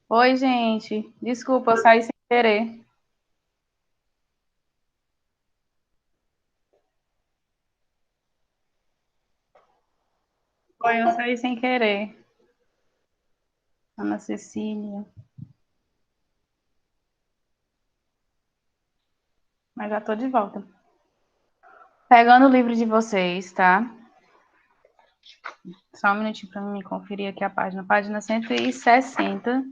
Oi, gente. Desculpa, eu saí sem querer. Foi, eu saí sem querer. Ana Cecília. Mas já tô de volta. Pegando o livro de vocês, tá? Só um minutinho para me conferir aqui a página. Página 160.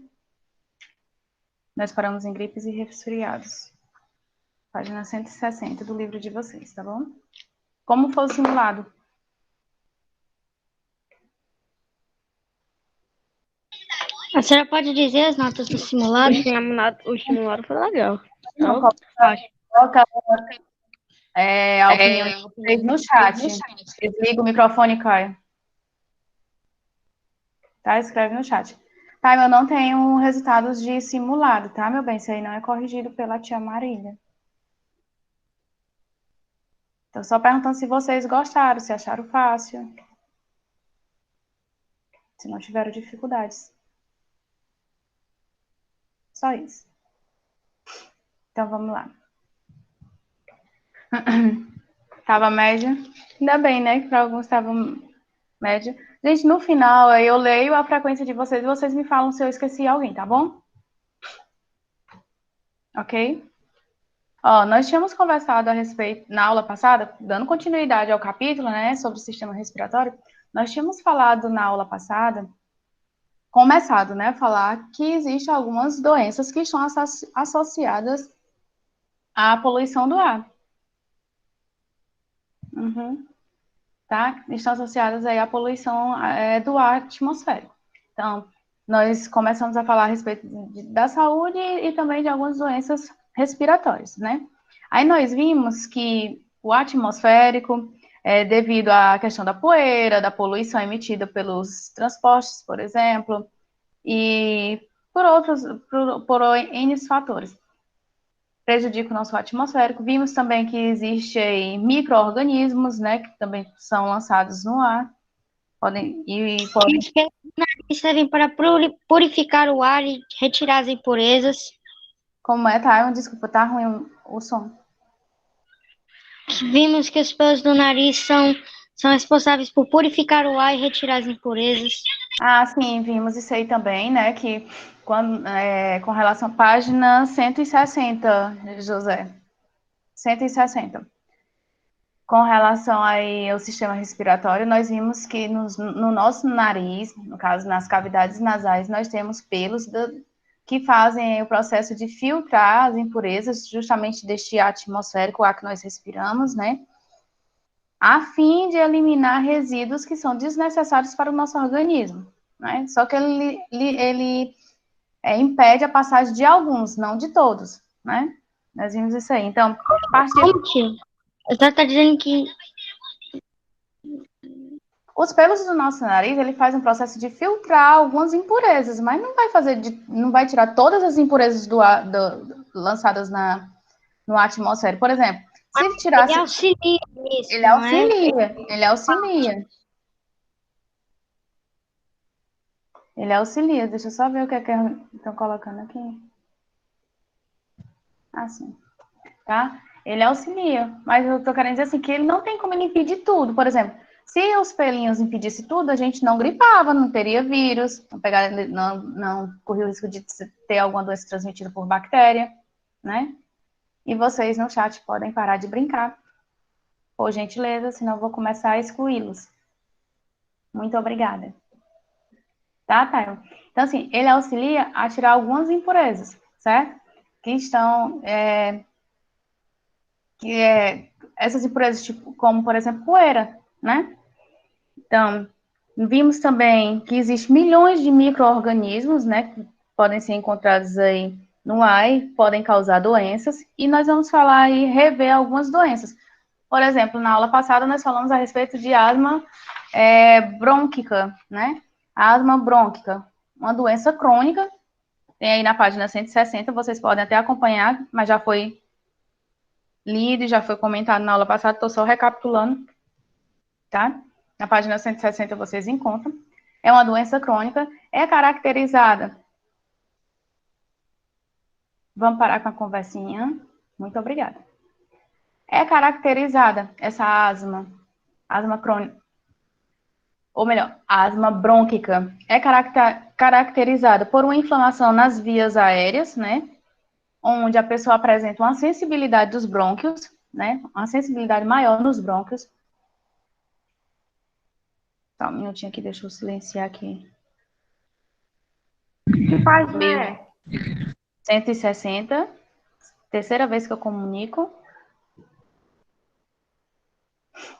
Nós paramos em gripes e resfriados. Página 160 do livro de vocês, tá bom? Como foi o simulado? A senhora pode dizer as notas do simulado? O simulado foi legal. Não, Eu acho. coloca a opinião de vocês no chat. Desliga o microfone, Caio. Tá? Escreve no chat. Tá, eu não tenho resultados de simulado, tá, meu bem? Isso aí não é corrigido pela tia Marília. Tô só perguntando se vocês gostaram, se acharam fácil. Se não tiveram dificuldades. Só isso. Então, vamos lá. Tava média. Ainda bem, né? Que para alguns estava média. Gente, no final, eu leio a frequência de vocês e vocês me falam se eu esqueci alguém, tá bom? Ok? Ó, nós tínhamos conversado a respeito, na aula passada, dando continuidade ao capítulo, né, sobre o sistema respiratório, nós tínhamos falado na aula passada, começado, né, a falar que existem algumas doenças que estão associadas à poluição do ar. Uhum. Tá? Estão associadas aí à poluição do ar atmosférico. Então, nós começamos a falar a respeito da saúde e também de algumas doenças respiratórias, né? Aí nós vimos que o atmosférico, devido à questão da poeira, da poluição emitida pelos transportes, por exemplo, e por N fatores, prejudica o nosso atmosférico. Vimos também que existem micro-organismos, né, que também são lançados no ar, podem. Os que servem para purificar o ar e retirar as impurezas. Como é, tá? Desculpa, tá ruim o som. Vimos que os pelos do nariz são responsáveis por purificar o ar e retirar as impurezas. Ah, sim, vimos isso aí também, né? Que com relação à página 160, José. 160. Com relação aí ao sistema respiratório, nós vimos que no nosso nariz, no caso nas cavidades nasais, nós temos pelos que fazem o processo de filtrar as impurezas justamente deste ar atmosférico, o ar que nós respiramos, né? A fim de eliminar resíduos que são desnecessários para o nosso organismo, né? Só que ele impede a passagem de alguns, não de todos, né? Nós vimos isso aí. Então, a partir Como, tio? A senhora está dizendo que os pelos do nosso nariz, ele faz um processo de filtrar algumas impurezas, mas não vai tirar todas as impurezas lançadas no atmosfera. Por exemplo, se ele ele tirasse, auxilia nisso, ele não é? auxilia, ele auxilia, ele auxilia. Deixa eu só ver o que é que estão colocando aqui. Assim, tá? Ele auxilia, mas eu tô querendo dizer assim que ele não tem como ele impedir tudo. Por exemplo, se os pelinhos impedissem tudo, a gente não gripava, não teria vírus, não corria o risco de ter alguma doença transmitida por bactéria, né? E vocês no chat podem parar de brincar, por gentileza, senão eu vou começar a excluí-los. Muito obrigada. Tá, Tayo? Então, assim, ele auxilia a tirar algumas impurezas, certo? Que estão, essas impurezas, tipo, como, por exemplo, poeira, né? Então, vimos também que existem milhões de micro-organismos, né, que podem ser encontrados aí no ar e podem causar doenças, e nós vamos falar e rever algumas doenças. Por exemplo, na aula passada nós falamos a respeito de asma brônquica, né? A asma brônquica, uma doença crônica, tem aí na página 160, vocês podem até acompanhar, mas já foi lido e já foi comentado na aula passada, estou só recapitulando, tá? Na página 160 vocês encontram. É uma doença crônica, é caracterizada Vamos parar com a conversinha. Muito obrigada. É caracterizada essa asma crônica, ou melhor, a asma brônquica, é caracterizada por uma inflamação nas vias aéreas, né? Onde a pessoa apresenta uma sensibilidade dos brônquios, né? Uma sensibilidade maior nos brônquios. Só um minutinho aqui, deixa eu silenciar aqui. Que página é? 160. Terceira vez que eu comunico.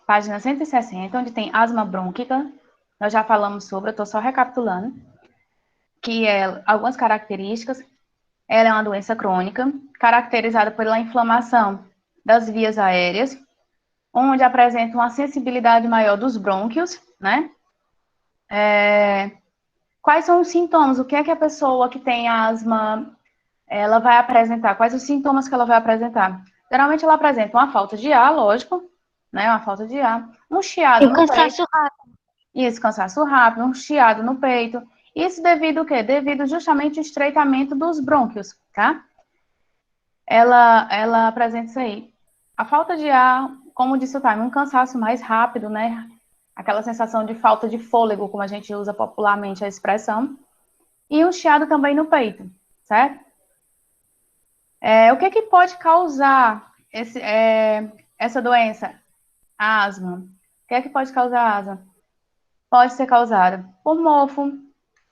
Página 160, onde tem asma brônquica. Nós já falamos sobre, eu estou só recapitulando. Que é algumas características. Ela é uma doença crônica, caracterizada pela inflamação das vias aéreas, onde apresenta uma sensibilidade maior dos brônquios, né? Quais são os sintomas? O que é que a pessoa que tem asma, ela vai apresentar? Quais os sintomas que ela vai apresentar? Geralmente ela apresenta uma falta de ar, lógico, né? Uma falta de ar, um chiado E no peito. cansaço rápido. Isso, cansaço rápido, um chiado no peito. Isso devido ao quê? Devido justamente ao estreitamento dos brônquios, tá? Ela apresenta isso aí. A falta de ar, como disse o Time, um cansaço mais rápido, né? Aquela sensação de falta de fôlego, como a gente usa popularmente a expressão. E um chiado também no peito, certo? O que pode causar essa doença? A asma. O que pode causar asma? Pode ser causada por mofo,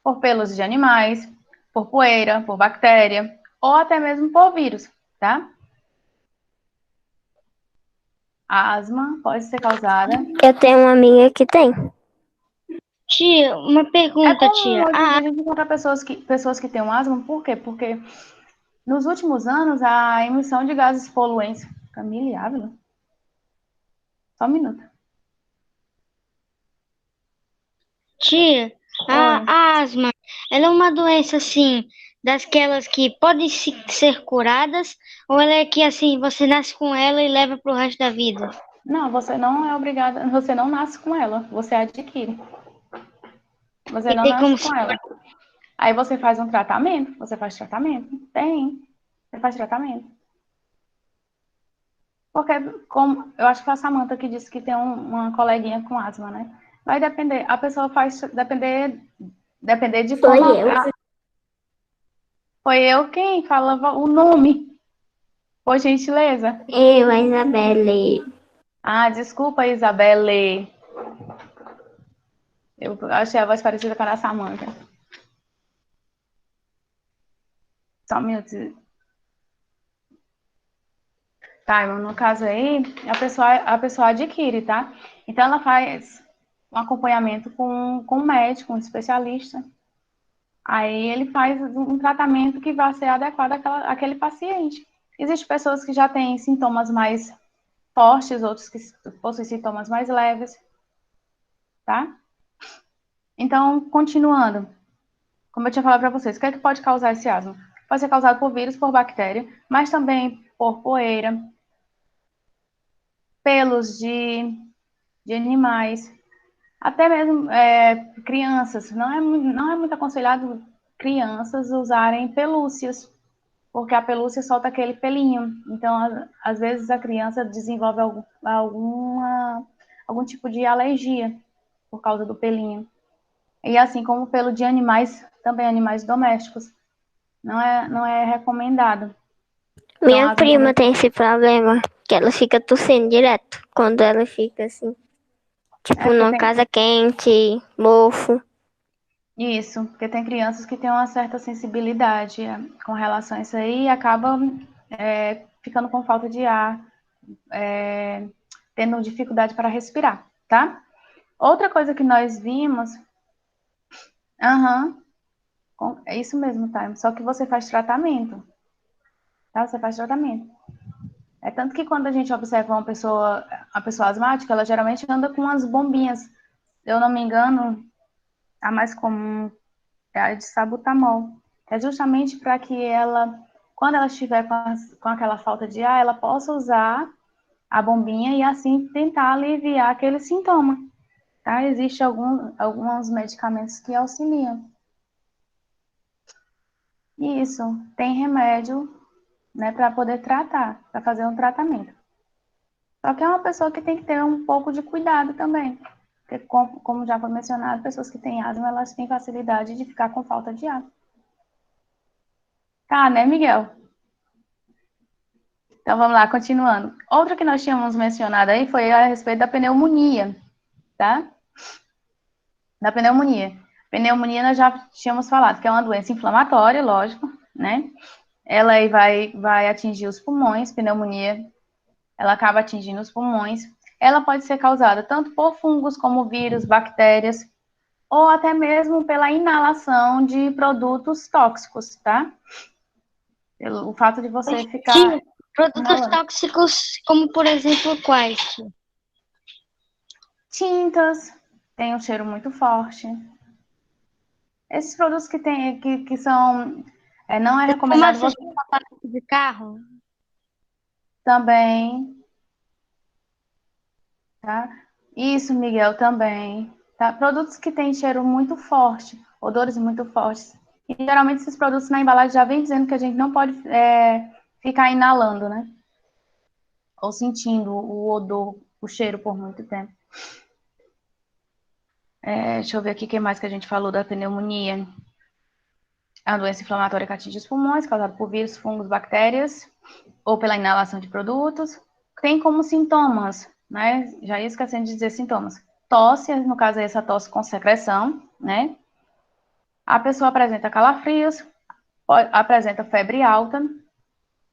por pelos de animais, por poeira, por bactéria, ou até mesmo por vírus, tá? A asma pode ser causada. Eu tenho uma amiga que tem. Tia, uma É pergunta, comum tia. hoje em dia a gente encontrar pessoas que têm um asma, por quê? Porque nos últimos anos a emissão de gases poluentes. Camille Ávila? Só um minuto. Tia, Oi. a asma, ela é uma doença assim, dasquelas que podem ser curadas, ou ela é que assim, você nasce com ela e leva pro resto da vida? Não, você não é obrigada, você não nasce com ela, você adquire. Você E não tem nasce como com se... ela. Aí você faz um tratamento, você faz tratamento? Tem. Você faz tratamento. Porque, como eu acho que foi a Samantha que disse que tem uma coleguinha com asma, né? Vai depender, a pessoa faz depender de Foi como eu. foi eu quem falava o nome, por gentileza. Eu, a Isabelle. Ah, desculpa, Isabelle. Eu achei a voz parecida com a da Samantha. Só um minuto. Tá, no caso aí, a pessoa adquire, tá? Então, ela faz um acompanhamento com um médico, um especialista. Aí, ele faz um tratamento que vai ser adequado àquele paciente. Existem pessoas que já têm sintomas mais fortes, outros que possuem sintomas mais leves, tá? Então, continuando. Como eu tinha falado para vocês, o que é que pode causar esse asma? Pode ser causado por vírus, por bactéria, mas também por poeira, pelos de animais, até mesmo crianças. Não é muito aconselhado crianças usarem pelúcias, porque a pelúcia solta aquele pelinho. Então, às vezes, a criança desenvolve algum tipo de alergia por causa do pelinho. E assim como o pelo de animais, também animais domésticos. Não é recomendado. Então, Minha asma prima também. tem esse problema, que ela fica tossindo direto. Quando ela fica assim, tipo, Porque numa tem. casa quente, mofo. Isso, porque tem crianças que têm uma certa sensibilidade com relação a isso aí e acabam ficando com falta de ar, tendo dificuldade para respirar, tá? Outra coisa que nós vimos. Aham, é isso mesmo, tá? Só que você faz tratamento, tá? Você faz tratamento. É tanto que quando a gente observa a pessoa asmática, ela geralmente anda com umas bombinhas. Se eu não me engano, a mais comum é a de sabutamol. É justamente para que ela, quando ela estiver com aquela falta de ar, ela possa usar a bombinha e assim tentar aliviar aquele sintoma. Tá? Existem alguns medicamentos que auxiliam. Isso, tem remédio né, para poder tratar, para fazer um tratamento. Só que é uma pessoa que tem que ter um pouco de cuidado também. Porque, como já foi mencionado, pessoas que têm asma, elas têm facilidade de ficar com falta de ar. Tá, né, Miguel? Então, vamos lá, continuando. Outra que nós tínhamos mencionado aí foi a respeito da pneumonia, tá? Da pneumonia. Pneumonia nós já tínhamos falado, que é uma doença inflamatória, lógico, né? Ela aí vai atingir os pulmões, pneumonia, ela acaba atingindo os pulmões. Ela pode ser causada tanto por fungos como vírus, bactérias, ou até mesmo pela inalação de produtos tóxicos, tá? O fato de você ficar Tia, produtos inalando. tóxicos, como por exemplo, quais? Tia? Tintas, tem um cheiro muito forte. Esses produtos que são, não é recomendado Fumaça de você capacete de carro? também, tá? Isso, Miguel, também, tá? Produtos que têm cheiro muito forte, odores muito fortes. E geralmente esses produtos na embalagem já vem dizendo que a gente não pode ficar inalando, né? Ou sentindo o odor, o cheiro por muito tempo. Deixa eu ver aqui o que mais que a gente falou da pneumonia. É uma doença inflamatória que atinge os pulmões, causada por vírus, fungos, bactérias, ou pela inalação de produtos. Tem como sintomas, né? Já ia esquecendo de dizer sintomas. Tosse, no caso é essa tosse com secreção, né? A pessoa apresenta calafrios, apresenta febre alta,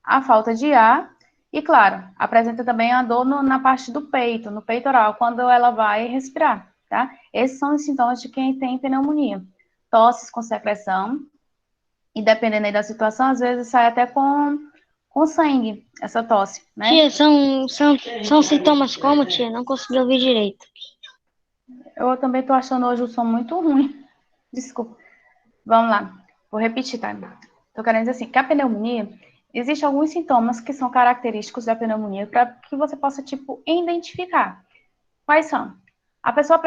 a falta de ar e, claro, apresenta também a dor na parte do peito, no peitoral, quando ela vai respirar, tá? Esses são os sintomas de quem tem pneumonia. Tosses com secreção, e dependendo aí da situação, às vezes sai até com sangue, essa tosse, né? Tia, são sintomas como, tia? Não consegui ouvir direito. Eu também tô achando hoje o som muito ruim. Desculpa. Vamos lá. Vou repetir, tá? Tô querendo dizer assim, que a pneumonia, existem alguns sintomas que são característicos da pneumonia para que você possa, tipo, identificar. Quais são? A pessoa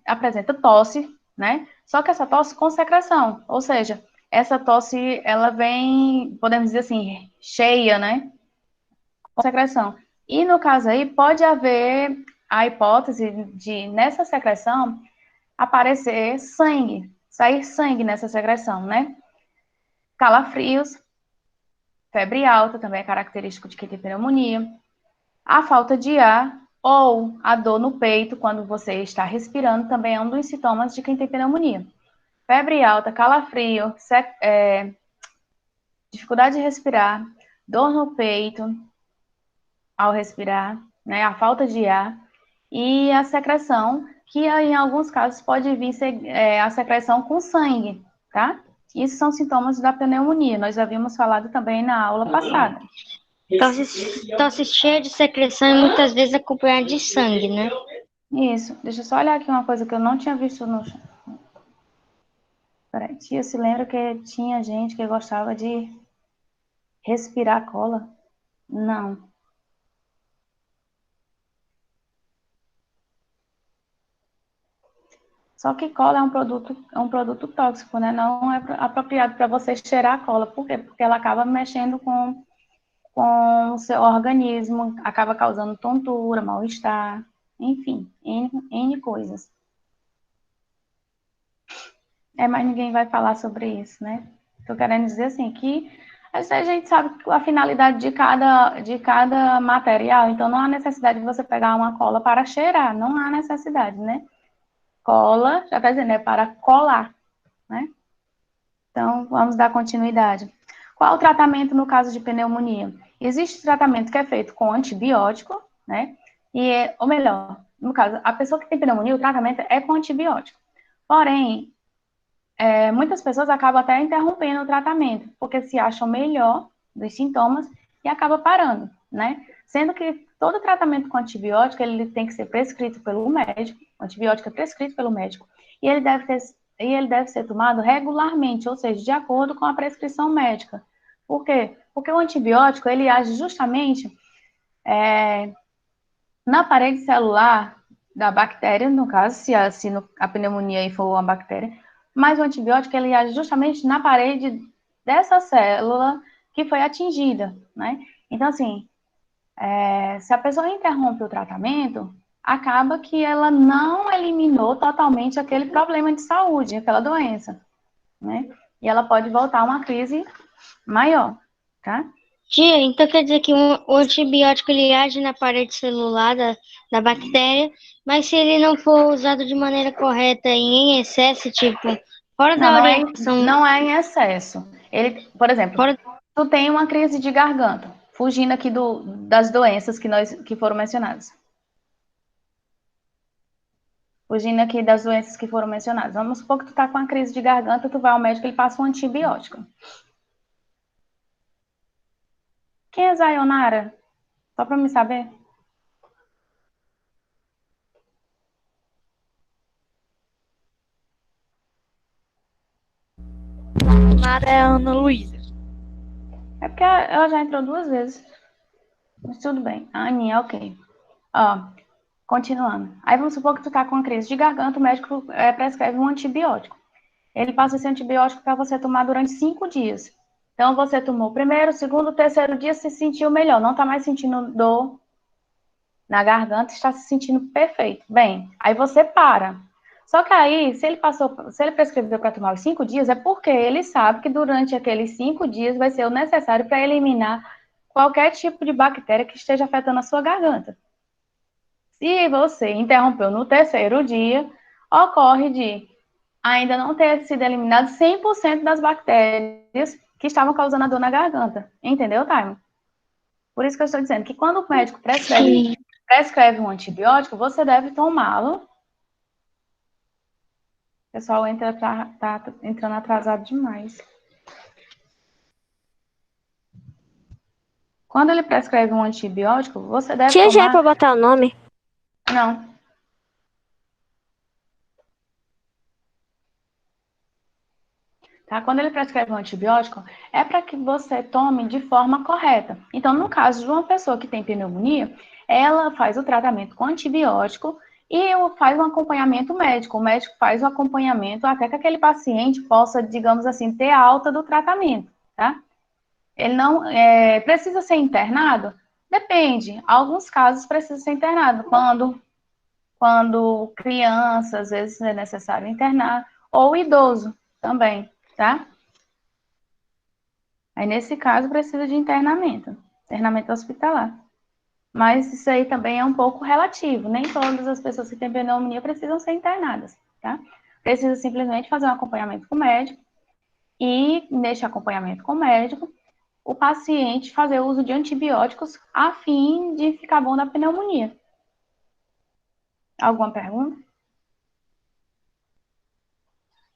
apresenta tosse, né? Só que essa tosse com secreção, ou seja, essa tosse, ela vem, podemos dizer assim, cheia, né? Com secreção. E no caso aí, pode haver a hipótese de, nessa secreção, aparecer sangue, sair sangue nessa secreção, né? Calafrios, febre alta, também é característico de quem tem pneumonia, a falta de ar ou a dor no peito quando você está respirando também é um dos sintomas de quem tem pneumonia. Febre alta, calafrio, dificuldade de respirar, dor no peito ao respirar, né, a falta de ar e a secreção, que em alguns casos pode vir a secreção com sangue, tá? Isso são sintomas da pneumonia, nós havíamos falado também na aula passada. Tosse cheia de secreção e muitas vezes acompanhada de sangue, né? Isso, deixa eu só olhar aqui uma coisa que eu não tinha visto no... Peraí, tia, se lembra que tinha gente que gostava de respirar cola? Não. Só que cola é um produto tóxico, né? Não é apropriado para você cheirar a cola. Por quê? Porque ela acaba mexendo com o seu organismo, acaba causando tontura, mal-estar, enfim, N coisas. Mas ninguém vai falar sobre isso, né? Tô querendo dizer assim, que a gente sabe a finalidade de cada material, então não há necessidade de você pegar uma cola para cheirar, não há necessidade, né? Cola, já está dizendo, é para colar, né? Então, vamos dar continuidade. Qual o tratamento no caso de pneumonia? Existe tratamento que é feito com antibiótico, né? Ou melhor, no caso, a pessoa que tem pneumonia, o tratamento é com antibiótico. Porém, muitas pessoas acabam até interrompendo o tratamento, porque se acham melhor dos sintomas e acaba parando, né? Sendo que todo tratamento com antibiótico, ele tem que ser prescrito pelo médico, o antibiótico é prescrito pelo médico, e ele deve ser tomado regularmente, ou seja, de acordo com a prescrição médica. Por quê? Porque o antibiótico, ele age justamente na parede celular da bactéria, no caso, se a pneumonia aí for uma bactéria, mas o antibiótico, ele age justamente na parede dessa célula que foi atingida, né? Então, assim, se a pessoa interrompe o tratamento, acaba que ela não eliminou totalmente aquele problema de saúde, aquela doença, né? E ela pode voltar a uma crise maior, tá? Tia, então quer dizer que o antibiótico ele age na parede celular da bactéria, mas se ele não for usado de maneira correta e em excesso, tipo, fora Não, da orientação, não é em excesso. Ele, por exemplo, fora, tu tem uma crise de garganta, fugindo aqui das doenças que foram mencionadas. Fugindo aqui das doenças que foram mencionadas. Vamos supor que tu tá com uma crise de garganta, tu vai ao médico, ele passa um antibiótico. Quem é Sayonara? Só para me saber. Nara é a Ana Luísa. É porque ela já entrou 2 vezes. Mas tudo bem. A Aninha, ok. Ó, continuando. Aí vamos supor que tu tá com uma crise de garganta, o médico prescreve um antibiótico. Ele passa esse antibiótico para você tomar durante 5 dias. Então, você tomou o primeiro, o segundo, o terceiro dia, se sentiu melhor. Não tá mais sentindo dor na garganta, está se sentindo perfeito. Bem, aí você para. Só que aí, se ele prescreveu para tomar os 5 dias, é porque ele sabe que durante aqueles 5 dias vai ser o necessário para eliminar qualquer tipo de bactéria que esteja afetando a sua garganta. Se você interrompeu no terceiro dia, ocorre de ainda não ter sido eliminado 100% das bactérias que estavam causando a dor na garganta. Entendeu, Taimo? Por isso que eu estou dizendo que quando o médico prescreve um antibiótico, você deve tomá-lo. O pessoal tá entrando atrasado demais. Quando ele prescreve um antibiótico, você deve Tia, já é tomar... pra botar o nome? Não. Tá? Quando ele prescreve um antibiótico, é para que você tome de forma correta. Então, no caso de uma pessoa que tem pneumonia, ela faz o tratamento com antibiótico e faz um acompanhamento médico. O médico faz o acompanhamento até que aquele paciente possa, digamos assim, ter alta do tratamento, tá? Ele não precisa ser internado? Depende. Alguns casos precisa ser internado. Quando criança, às vezes é necessário internar, ou idoso também, tá? Aí, nesse caso, precisa de internamento hospitalar. Mas isso aí também é um pouco relativo. Nem todas as pessoas que têm pneumonia precisam ser internadas, tá? Precisa simplesmente fazer um acompanhamento com o médico e, neste acompanhamento com o médico, o paciente fazer uso de antibióticos a fim de ficar bom da pneumonia. Alguma pergunta?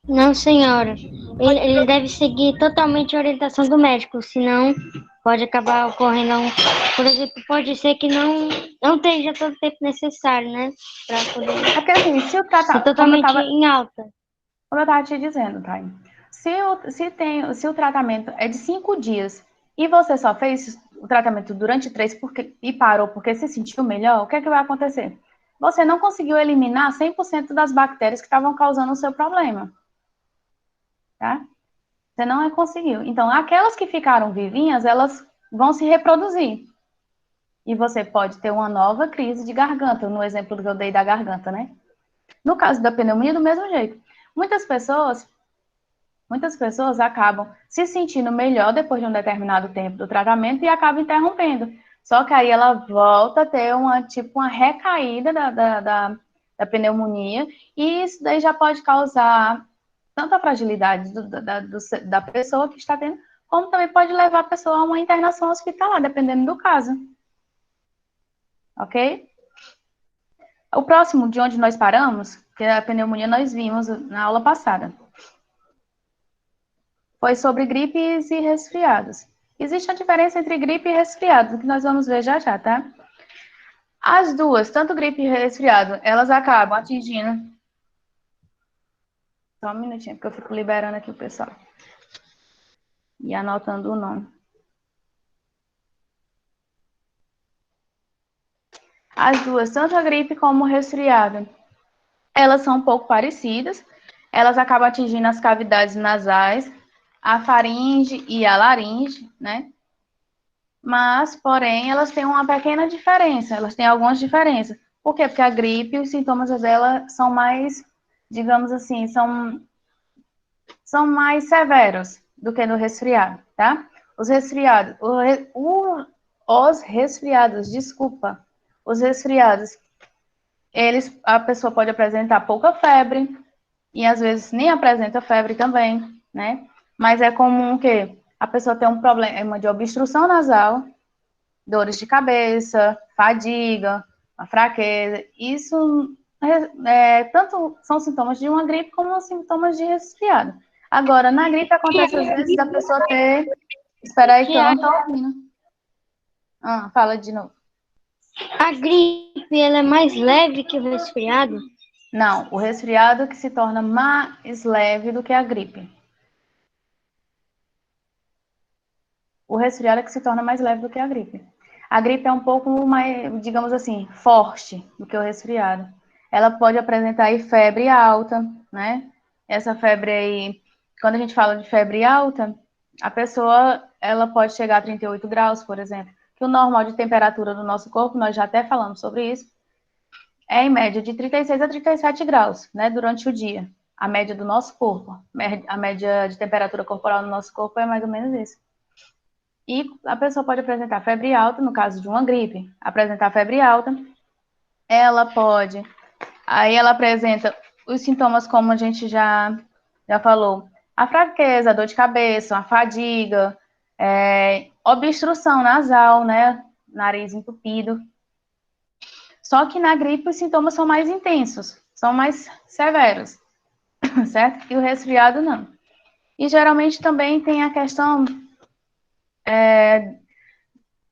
não, senhora. Ele deve seguir totalmente a orientação do médico, senão pode acabar ocorrendo por exemplo, pode ser que não esteja todo o tempo necessário, né? Para poder É porque assim, se o ser tratamento, totalmente em alta. como eu estava te dizendo, Thay, se o tratamento é de 5 dias e você só fez o tratamento durante 3 e parou porque se sentiu melhor, o que é que vai acontecer? Você não conseguiu eliminar 100% das bactérias que estavam causando o seu problema, tá? Você não conseguiu. Então, aquelas que ficaram vivinhas, elas vão se reproduzir. E você pode ter uma nova crise de garganta, no exemplo que eu dei da garganta, né? No caso da pneumonia, do mesmo jeito. Muitas pessoas acabam se sentindo melhor depois de um determinado tempo do tratamento e acabam interrompendo. Só que aí ela volta a ter uma recaída da pneumonia, e isso daí já pode causar tanto a fragilidade da pessoa que está tendo, como também pode levar a pessoa a uma internação hospitalar, dependendo do caso. Ok? O próximo, de onde nós paramos, que é a pneumonia, nós vimos na aula passada. Foi sobre gripes e resfriados. Existe a diferença entre gripe e resfriado, que nós vamos ver já já, tá? As duas, tanto gripe e resfriado, elas acabam atingindo... Só um minutinho, porque eu fico liberando aqui o pessoal. E anotando o nome. As duas, tanto a gripe como o resfriado, elas são um pouco parecidas. Elas acabam atingindo as cavidades nasais, a faringe e a laringe, né? Mas, porém, elas têm uma pequena diferença, elas têm algumas diferenças. Por quê? Porque a gripe, os sintomas dela são mais, digamos assim, são mais severos do que no resfriado, tá? Os resfriados, os resfriados, desculpa, os resfriados, a pessoa pode apresentar pouca febre, e às vezes nem apresenta febre também, né? Mas é comum que a pessoa tenha um problema de obstrução nasal, dores de cabeça, fadiga, a fraqueza. Isso tanto são sintomas de uma gripe como sintomas de resfriado. Agora, na gripe acontece às vezes da pessoa ter. Espera aí que eu não tô ouvindo. Fala de novo. A gripe, ela é mais leve que o resfriado? Não, o resfriado que se torna mais leve do que a gripe. O resfriado é que se torna mais leve do que a gripe. A gripe é um pouco mais, digamos assim, forte do que o resfriado. Ela pode apresentar aí febre alta, né? Essa febre aí, quando a gente fala de febre alta, a pessoa, ela pode chegar a 38 graus, por exemplo. Que o normal de temperatura do nosso corpo, nós já até falamos sobre isso, é em média de 36 a 37 graus, né? Durante o dia. A média do nosso corpo. A média de temperatura corporal do nosso corpo é mais ou menos isso. E a pessoa pode apresentar febre alta, no caso de uma gripe, apresentar febre alta. Ela pode. Aí ela apresenta os sintomas, como a gente já falou: a fraqueza, a dor de cabeça, a fadiga, obstrução nasal, né? Nariz entupido. Só que na gripe os sintomas são mais intensos, são mais severos, certo? E o resfriado não. E geralmente também tem a questão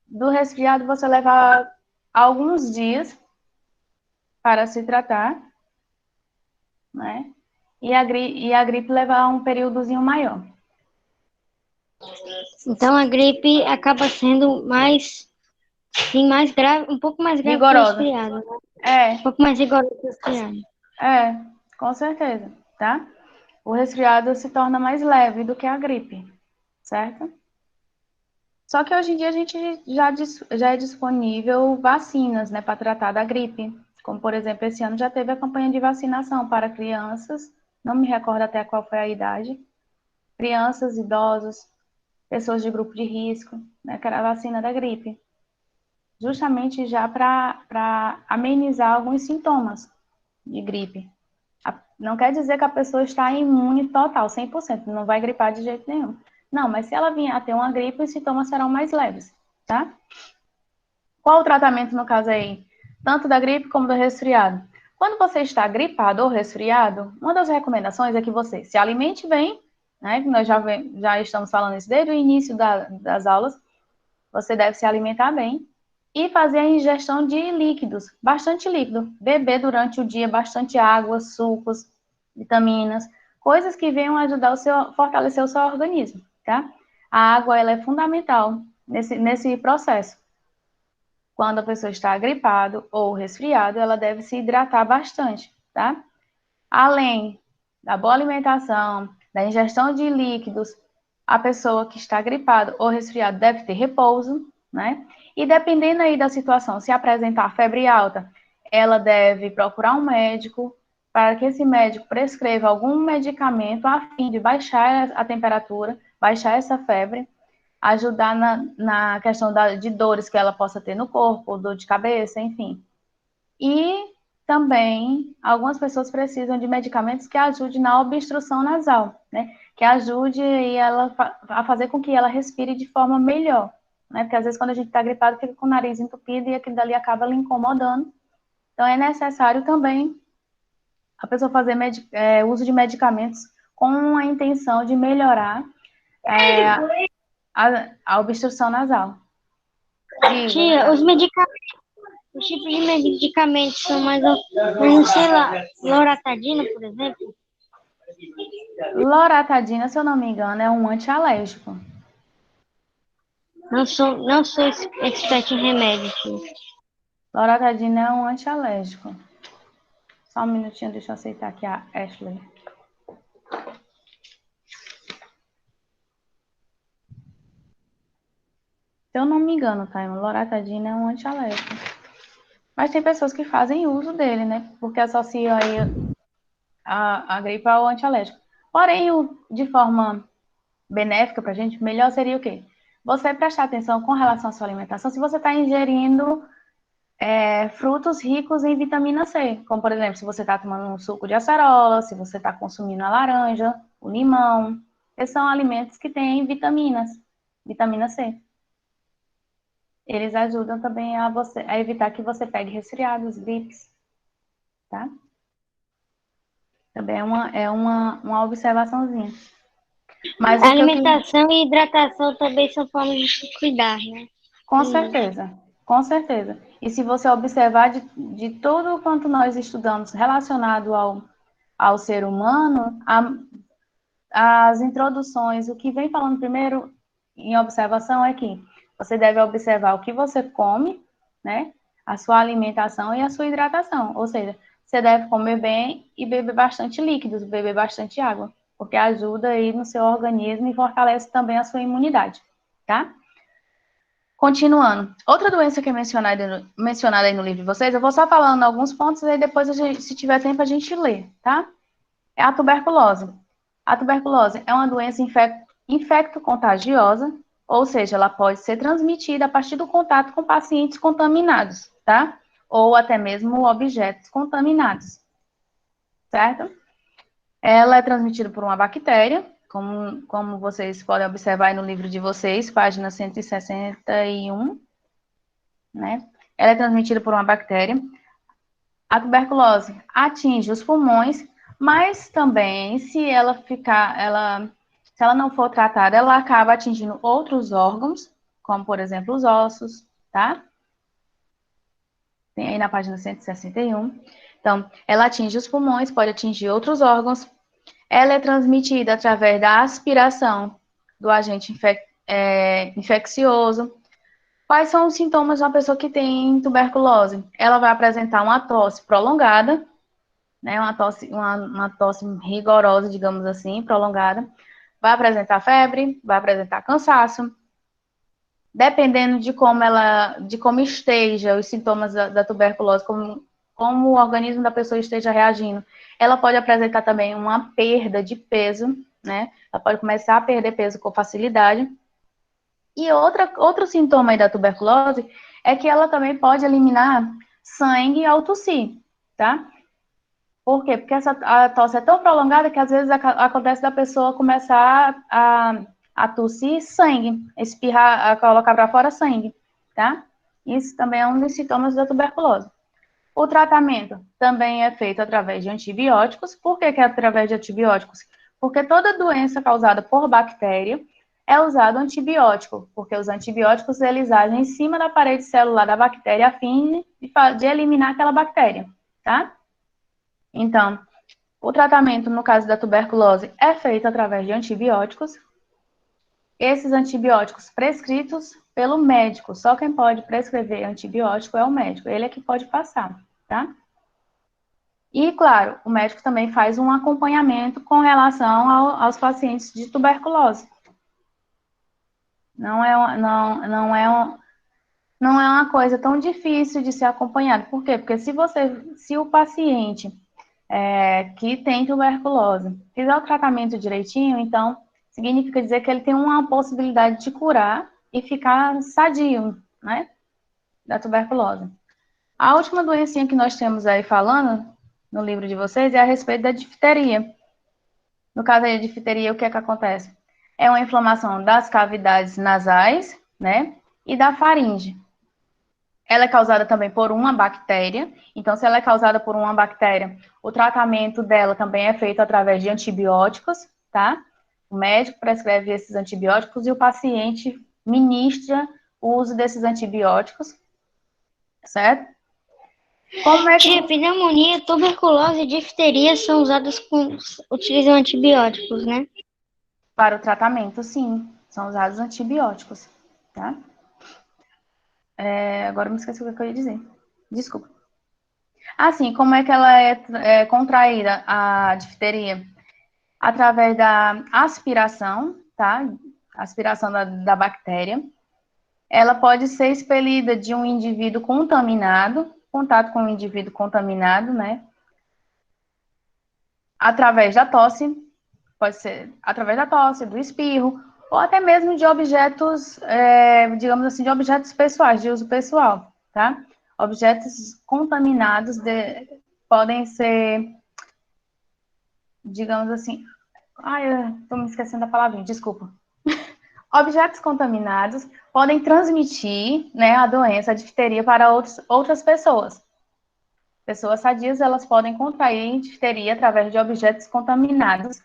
do resfriado você levar alguns dias para se tratar, né? E a gripe levar um períodozinho maior. Então a gripe acaba sendo mais, sim, mais grave, um pouco mais grave que o Rigorosa. resfriado, né? Um pouco mais rigoroso que o resfriado. Com certeza, tá? O resfriado se torna mais leve do que a gripe, certo? Só que hoje em dia a gente já é disponível vacinas, né, para tratar da gripe. Como, por exemplo, esse ano já teve a campanha de vacinação para crianças, não me recordo até qual foi a idade, crianças, idosos, pessoas de grupo de risco, né, que era a vacina da gripe. Justamente já para amenizar alguns sintomas de gripe. Não quer dizer que a pessoa está imune total, 100%, não vai gripar de jeito nenhum. Não, mas se ela vier a ter uma gripe, os sintomas serão mais leves, tá? Qual o tratamento no caso aí? Tanto da gripe como do resfriado. Quando você está gripado ou resfriado, uma das recomendações é que você se alimente bem, né? Nós já estamos falando isso desde o início das aulas. Você deve se alimentar bem e fazer a ingestão de líquidos, bastante líquido. Beber durante o dia bastante água, sucos, vitaminas, coisas que venham ajudar fortalecer o seu organismo, tá? A água, ela é fundamental nesse processo. Quando a pessoa está gripado ou resfriado, ela deve se hidratar bastante, tá? Além da boa alimentação, da ingestão de líquidos, a pessoa que está gripada ou resfriada deve ter repouso, né? E dependendo aí da situação, se apresentar febre alta, ela deve procurar um médico para que esse médico prescreva algum medicamento a fim de baixar a temperatura, baixar essa febre, ajudar na questão de dores que ela possa ter no corpo, dor de cabeça, enfim. E também algumas pessoas precisam de medicamentos que ajudem na obstrução nasal, né? Que ajude ela a fazer com que ela respire de forma melhor, né? Porque às vezes quando a gente está gripado fica com o nariz entupido e aquilo dali acaba lhe incomodando. Então é necessário também a pessoa fazer uso de medicamentos com a intenção de melhorar a obstrução nasal. Tia, os tipos de medicamentos são mais ou menos, sei lá, loratadina, por exemplo. Loratadina, se eu não me engano, é um antialérgico. Não sou expert em remédio, tia. Loratadina é um antialérgico. Só um minutinho, deixa eu aceitar aqui a Ashley. Se eu não me engano, tá? O loratadina é um antialérgico. Mas tem pessoas que fazem uso dele, né? Porque associam aí a gripe ao antialérgico. Porém, de forma benéfica para a gente, melhor seria o quê? Você prestar atenção com relação à sua alimentação, se você está ingerindo frutos ricos em vitamina C, como por exemplo, se você está tomando um suco de acerola, se você está consumindo a laranja, o limão, esses são alimentos que têm vitaminas, vitamina C. Eles ajudam também a evitar que você pegue resfriados, gripes, tá? Também é uma observaçãozinha. Mas o que eu queria... Alimentação e hidratação também são formas de se cuidar, né? Com certeza, com certeza. E se você observar de tudo quanto nós estudamos relacionado ao ser humano, as introduções, o que vem falando primeiro em observação é que você deve observar o que você come, né? A sua alimentação e a sua hidratação. Ou seja, você deve comer bem e beber bastante líquidos, beber bastante água, porque ajuda aí no seu organismo e fortalece também a sua imunidade, tá? Continuando, outra doença que é mencionada aí no livro de vocês, eu vou só falando alguns pontos, aí depois, se tiver tempo, a gente lê, tá? É a tuberculose. A tuberculose é uma doença infecto-contagiosa, ou seja, ela pode ser transmitida a partir do contato com pacientes contaminados, tá? Ou até mesmo objetos contaminados, certo? Ela é transmitida por uma bactéria, como vocês podem observar aí no livro de vocês, página 161, né? Ela é transmitida por uma bactéria. A tuberculose atinge os pulmões, mas também, se ela não for tratada, ela acaba atingindo outros órgãos, como, por exemplo, os ossos, tá? Tem aí na página 161. Então, ela atinge os pulmões, pode atingir outros órgãos. Ela é transmitida através da aspiração do agente infeccioso. Quais são os sintomas de uma pessoa que tem tuberculose? Ela vai apresentar uma tosse prolongada, né, uma tosse rigorosa, digamos assim, prolongada. Vai apresentar febre, vai apresentar cansaço. Dependendo de como esteja os sintomas da tuberculose, como o organismo da pessoa esteja reagindo, ela pode apresentar também uma perda de peso, né? Ela pode começar a perder peso com facilidade. E outro sintoma aí da tuberculose é que ela também pode eliminar sangue ao tossir, tá? Por quê? Porque a tosse é tão prolongada que às vezes acontece da pessoa começar a tossir sangue, espirrar, a colocar para fora sangue, tá? Isso também é um dos sintomas da tuberculose. O tratamento também é feito através de antibióticos. Por que é através de antibióticos? Porque toda doença causada por bactéria é usado antibiótico, porque os antibióticos eles agem em cima da parede celular da bactéria a fim de eliminar aquela bactéria, tá? Então, o tratamento, no caso da tuberculose, é feito através de antibióticos. Esses antibióticos prescritos pelo médico, só quem pode prescrever antibiótico é o médico, ele é que pode passar, tá? E, claro, o médico também faz um acompanhamento com relação aos pacientes de tuberculose. Não é uma coisa tão difícil de ser acompanhado. Por quê? Porque se o paciente que tem tuberculose fizer o tratamento direitinho, então significa dizer que ele tem uma possibilidade de curar e ficar sadio, né, da tuberculose. A última doencinha que nós temos aí falando no livro de vocês é a respeito da difteria. No caso aí da difteria, o que é que acontece? É uma inflamação das cavidades nasais, né, e da faringe. Ela é causada também por uma bactéria. Então, se ela é causada por uma bactéria, o tratamento dela também é feito através de antibióticos, tá? O médico prescreve esses antibióticos e o paciente ministra o uso desses antibióticos, certo? Como é que... Pneumonia, tuberculose e difteria são usadas utilizam antibióticos, né? Para o tratamento, sim, são usados antibióticos, tá? Agora eu me esqueci o que eu ia dizer. Desculpa. Assim, como é que ela é contraída, a difteria? Através da aspiração, tá? Aspiração da bactéria. ela pode ser expelida de um indivíduo contaminado, contato com um indivíduo contaminado, né? Através da tosse, pode ser através da tosse, do espirro, ou até mesmo de objetos, digamos assim, de objetos pessoais, de uso pessoal, tá? Objetos contaminados podem ser, digamos assim, eu tô me esquecendo da palavrinha, desculpa. Objetos contaminados podem transmitir, né, a doença, a difteria para outras pessoas. Pessoas sadias, elas podem contrair difteria através de objetos contaminados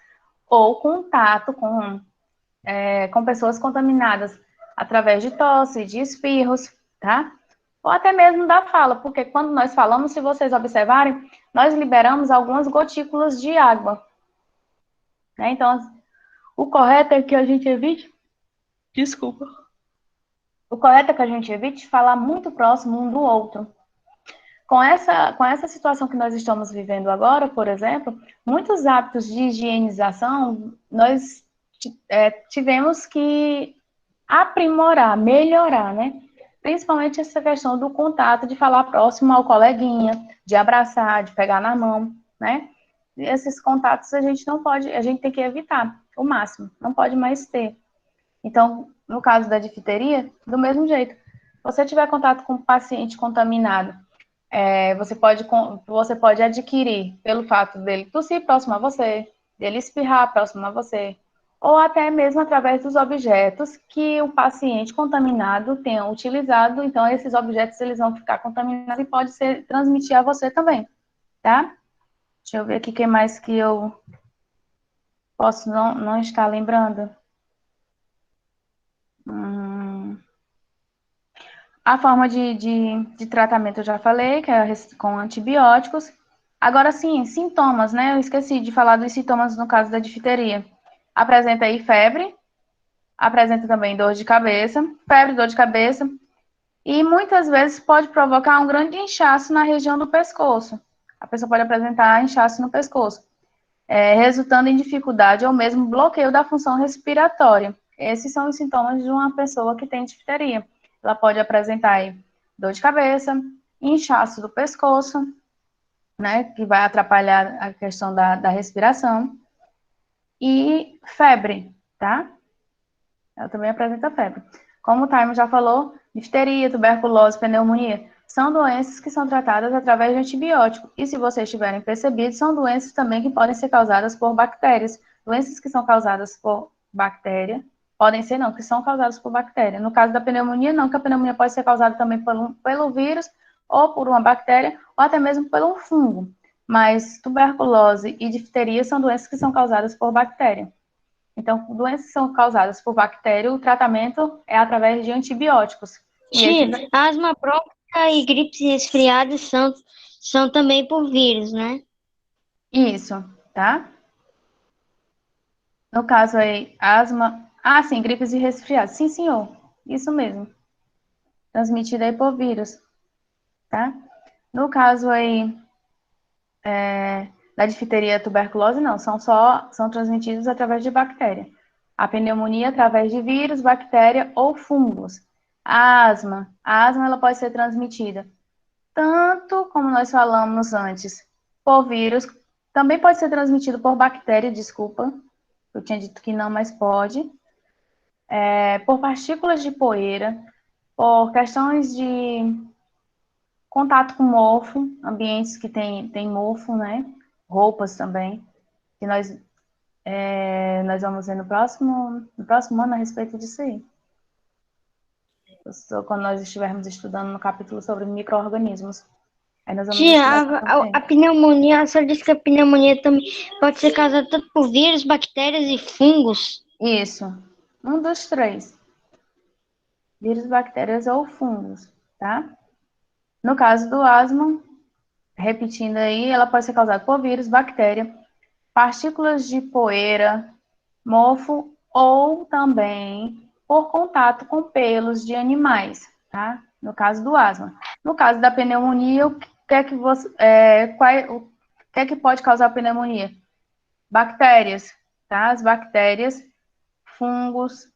ou contato com pessoas contaminadas através de tosse, de espirros, tá? Ou até mesmo da fala, porque quando nós falamos, se vocês observarem, nós liberamos algumas gotículas de água, né? Então, o correto é que a gente evite, desculpa. O correto é que a gente evite falar muito próximo um do outro. Com essa situação que nós estamos vivendo agora, por exemplo, muitos hábitos de higienização nós tivemos que aprimorar, melhorar, né? Principalmente essa questão do contato, de falar próximo ao coleguinha, de abraçar, de pegar na mão, né? E esses contatos a gente não pode, a gente tem que evitar o máximo, não pode mais ter. Então, no caso da difteria, do mesmo jeito. Se você tiver contato com um paciente contaminado, você pode adquirir pelo fato dele tossir próximo a você, dele espirrar próximo a você, ou até mesmo através dos objetos que o paciente contaminado tenha utilizado. Então, esses objetos eles vão ficar contaminados e pode transmitir a você também, tá? Deixa eu ver aqui o que mais que eu posso não estar lembrando. A forma de tratamento eu já falei, que é com antibióticos. Agora sim, sintomas, né? Eu esqueci de falar dos sintomas no caso da difteria. Apresenta aí febre, apresenta também dor de cabeça, febre, dor de cabeça, e muitas vezes pode provocar um grande inchaço na região do pescoço. A pessoa pode apresentar inchaço no pescoço, resultando em dificuldade ou mesmo bloqueio da função respiratória. Esses são os sintomas de uma pessoa que tem difteria. Ela pode apresentar aí dor de cabeça, inchaço do pescoço, né, que vai atrapalhar a questão da respiração, e febre, tá? Ela também apresenta febre. Como o Taimo já falou, difteria, tuberculose, pneumonia são doenças que são tratadas através de antibiótico. E se vocês tiverem percebido, são doenças também que podem ser causadas por bactérias. Doenças que são causadas por bactéria, podem ser não, que são causadas por bactéria. No caso da pneumonia, não, que a pneumonia pode ser causada também pelo vírus, ou por uma bactéria, ou até mesmo pelo fungo. Mas tuberculose e difteria são doenças que são causadas por bactéria. Então, doenças que são causadas por bactéria, o tratamento é através de antibióticos. Tia, asma bronquica e gripes resfriadas são também por vírus, né? Isso, tá? No caso aí, asma... Ah, sim, gripes e resfriados. Sim, senhor. Isso mesmo. Transmitida aí por vírus, tá? No caso aí da difteria e tuberculose, não. São transmitidos através de bactéria. A pneumonia através de vírus, bactéria ou fungos. A asma ela pode ser transmitida tanto, como nós falamos antes, por vírus, também pode ser transmitido por bactéria, desculpa, eu tinha dito que não, mas pode, por partículas de poeira, por questões de contato com mofo, ambientes que tem mofo, né? Roupas também, que nós vamos ver no próximo ano a respeito disso aí. Quando nós estivermos estudando no capítulo sobre micro-organismos. Aí nós vamos Tia, estudar a pneumonia, a senhora disse que a pneumonia também pode ser causada tanto por vírus, bactérias e fungos. Isso. Um dos três. Vírus, bactérias ou fungos, tá? No caso do asma, repetindo aí, ela pode ser causada por vírus, bactéria, partículas de poeira, mofo ou também por contato com pelos de animais, tá? No caso do asma. No caso da pneumonia, o que é que o que é que pode causar pneumonia? Bactérias, tá? As bactérias, fungos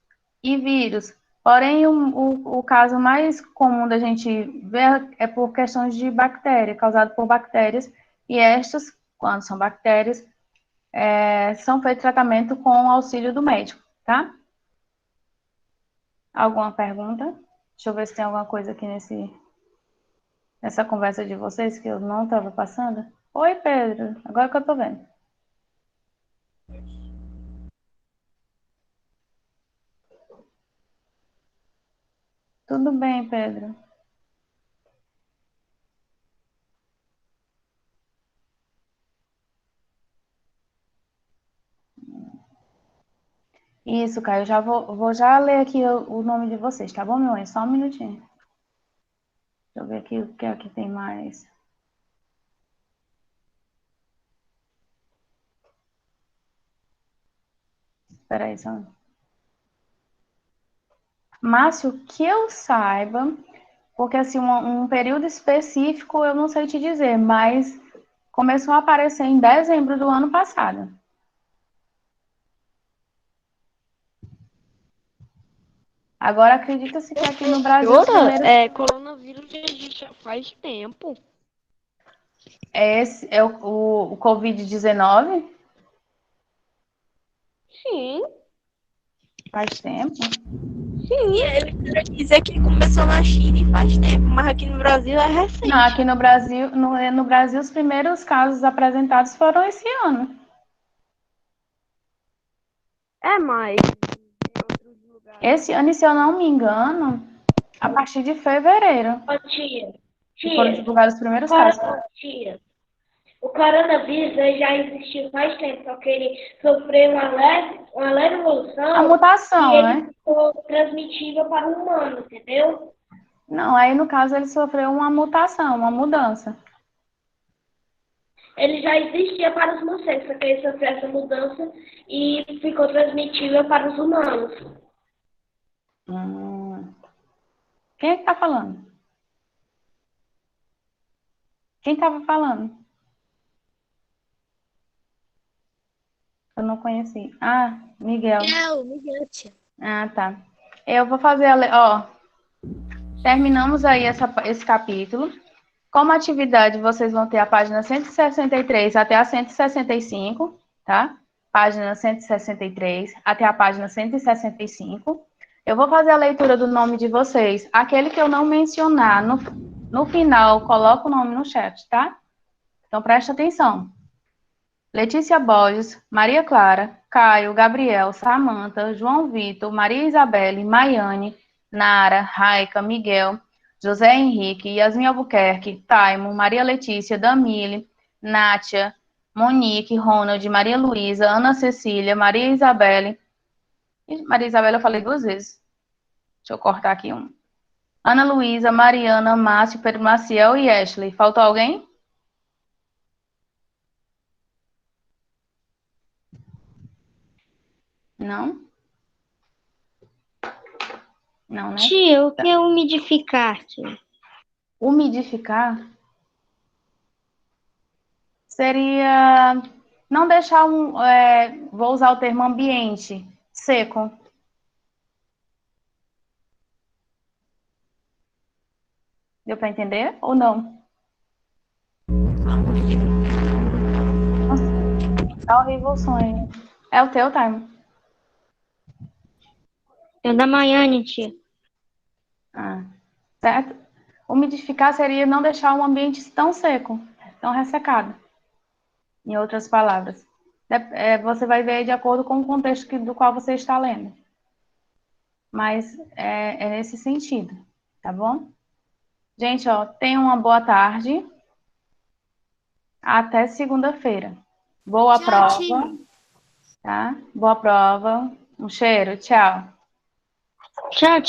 e vírus. Porém, o caso mais comum da gente ver é por questões de bactéria, causado por bactérias, e estas, quando são bactérias, são feitos tratamento com o auxílio do médico, tá? Alguma pergunta? Deixa eu ver se tem alguma coisa aqui nessa conversa de vocês que eu não estava passando. Oi, Pedro, agora que eu tô vendo. Tudo bem, Pedro. Isso, Caio, eu já vou já ler aqui o nome de vocês, tá bom, meu anjo? Só um minutinho. Deixa eu ver aqui o que é que tem mais. Espera aí, só. Márcio, que eu saiba, porque assim, um período específico eu não sei te dizer, mas começou a aparecer em dezembro do ano passado. Agora acredita-se que aqui no Brasil os primeiros... Coronavírus já existe há faz tempo. Esse é o Covid-19? Sim, Faz tempo. sim, ele quer dizer que começou na China e faz tempo, mas aqui no Brasil é recente. Não, aqui no Brasil, no Brasil, os primeiros casos apresentados foram esse ano. É mais. Esse ano, e se eu não me engano, a partir de fevereiro, Ô, tia, que foram tia, divulgados os primeiros casos. tia, o coronavírus ele já existiu faz tempo, só que ele sofreu uma leve A evolução mutação, e ele né? ficou transmitível para o humano, entendeu? Não, aí no caso ele sofreu uma mutação, uma mudança. Ele já existia para os morcegos, só que ele sofreu essa mudança e ficou transmitível para os humanos. Quem é que tá falando? Quem estava falando? Eu não conheci. Ah, Miguel. Miguel, tia. Ah, tá. Eu vou fazer ó, terminamos aí esse capítulo. Como atividade, vocês vão ter a página 163 até a 165, tá? Página 163 até a página 165. Eu vou fazer a leitura do nome de vocês. Aquele que eu não mencionar no final, coloca o nome no chat, tá? Então, presta atenção. Letícia Borges, Maria Clara, Caio, Gabriel, Samanta, João Vitor, Maria Isabelle, Maiane, Nara, Raica, Miguel, José Henrique, Yasmin Albuquerque, Taimo, Maria Letícia, Damile, Nátia, Monique, Ronald, Maria Luísa, Ana Cecília, Maria Isabelle. Maria Isabelle eu falei duas vezes. Deixa eu cortar aqui um. Ana Luísa, Mariana, Márcio, Pedro Maciel e Ashley. Faltou alguém? Não? Não, né? Tia, o que é umidificar, tia? Umidificar seria não deixar vou usar o termo ambiente seco. Deu para entender ou não? Nossa, tá horrível o sonho. É o teu, time? É da Maiane, tia. Ah, certo? Umidificar seria não deixar um ambiente tão seco, tão ressecado. Em outras palavras. Você vai ver de acordo com o contexto do qual você está lendo. Mas é nesse sentido, tá bom? Gente, ó, tenham uma boa tarde. Até segunda-feira. Boa prova, tá? Boa prova. Um cheiro, tchau. Tchau, tia.